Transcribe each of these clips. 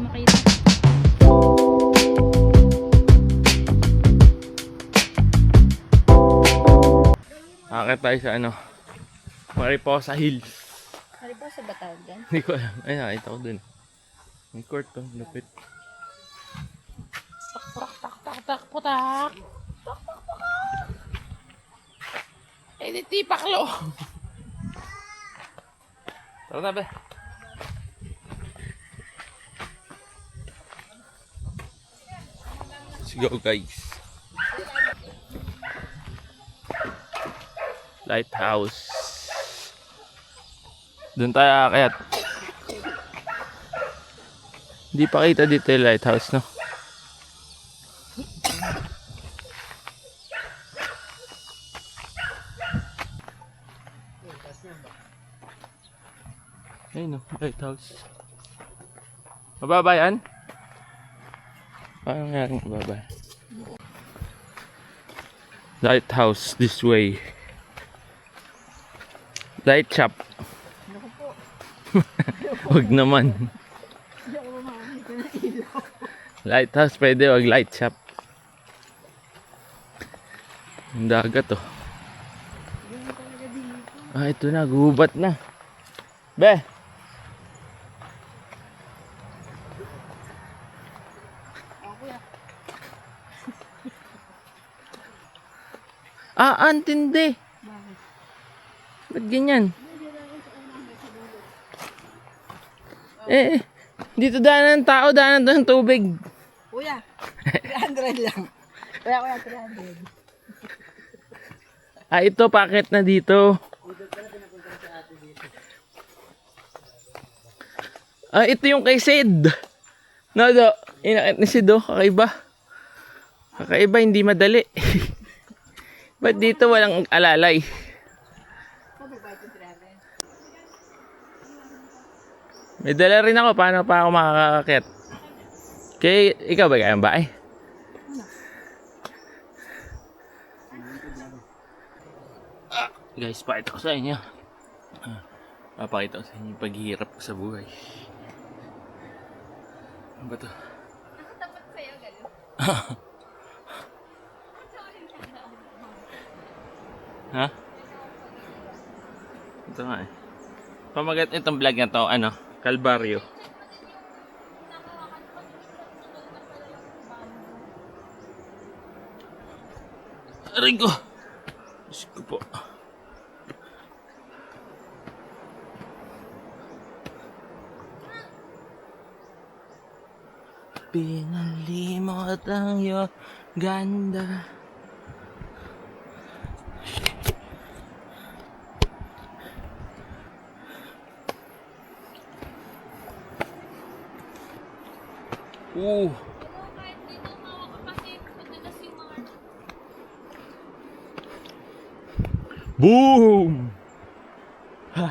makita. Akit tayo sa ano, Mariposa Hills. Mariposa ba tawag yan? Hindi ko alam. Ay, nakita ko dun. May court to, lupit. Tak, putak. Eh, di tipaklo. Tara na, be. Let's go, guys. Lighthouse. Doon tayo aakyat. Hindi pa kita dito yung lighthouse, no? Ayun, no? Lighthouse. Mababa yan? Paano nga rin mababa? Lighthouse this way. Light shop. Huwag naman. Lighthouse pwede, wag light shop. Ang dagat oh. Ah, ito na, gubat na. Be! Ah, antindi. Ba't ganyan? Dito daanan ng tao, daanan ng tubig. Kuya, 300 lang. Kuya, 300. Ah, ito, packet na dito. Ah, ito yung kay Sid. No, do. Inakit ni Sid, oh. Kakaiba. Kakaiba, hindi madali. Ba't dito walang alalay? May dala rin ako. Paano pa ako makakakit? Okay, ikaw ba kayang ba? Guys, pakita ko sa inyo. Papakita ko sa inyo yung paghihirap ko sa buhay. Ano ba ito? Nakatapat sa'yo, gano'n. Ha? Ito nga eh. Pamagat itong vlog na to, ano? Kalbaryo. Aray ko! Diyos ko po. Pinalimot ang iyong ganda. Kahit dito mawak ka kasi madalas yung mga... Boom! Ha!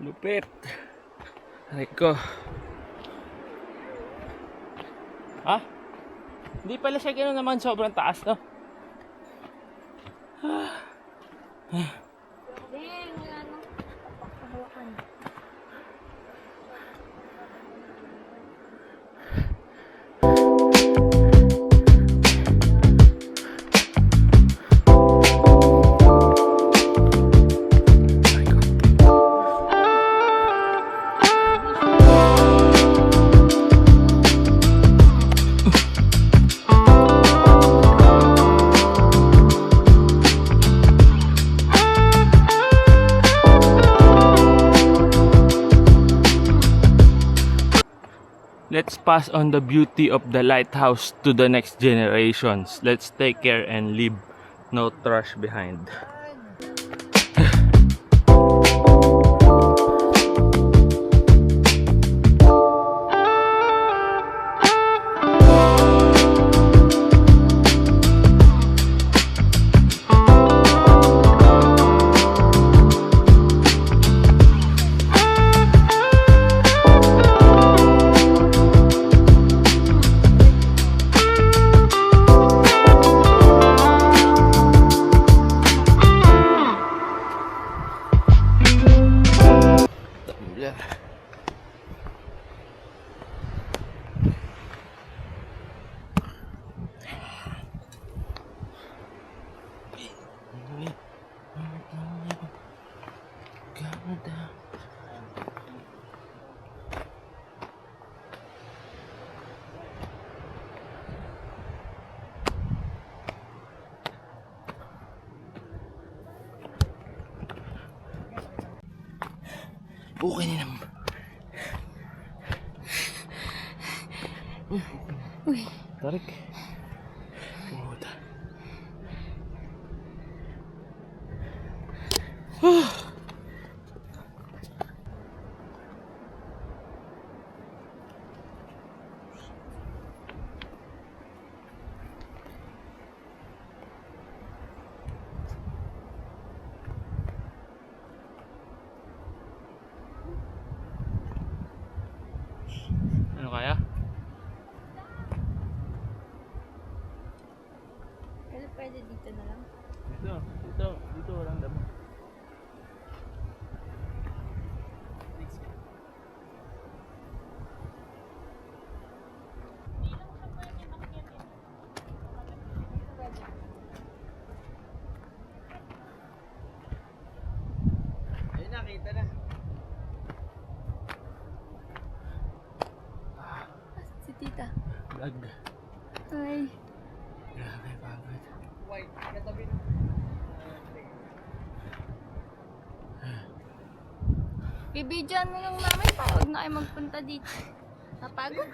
Lupit! Aray ko. Ha? Hindi pala siya gano'n naman, sobrang taas, no? Dang, wala nang pagkahawakan. Let's pass on the beauty of the lighthouse to the next generations. Let's take care and leave no trash behind. Okay na naman. Uy. Tarik. Puta. Ano kaya? Kaya pwede dito na lang. Dito walang damo. Ayun na, kita na. Si tita. Lag. Ay. Grabe, pagod. White, katabi na. Bibidyan mo yung mami para huwag na kayo magpunta dito. Napagod.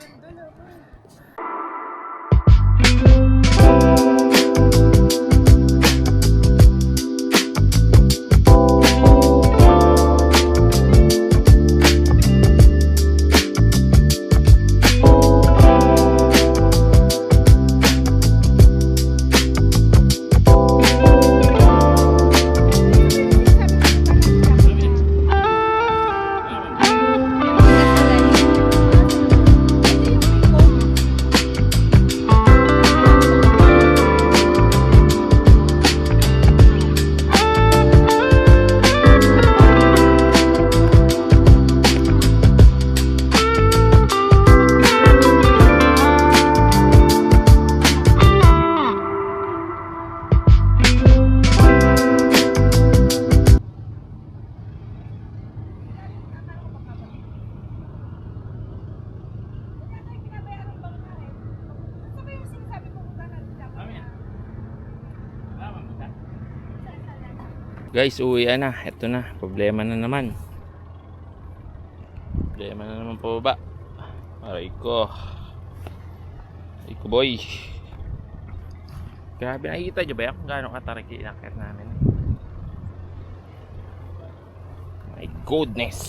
Guys, uwian na. Ito na. Problema na naman. Problema na naman po ba? Aray ko. Aray ko boy. Grabe, nakikita nyo ba yan kung gaano katarik yung inakit namin? My goodness.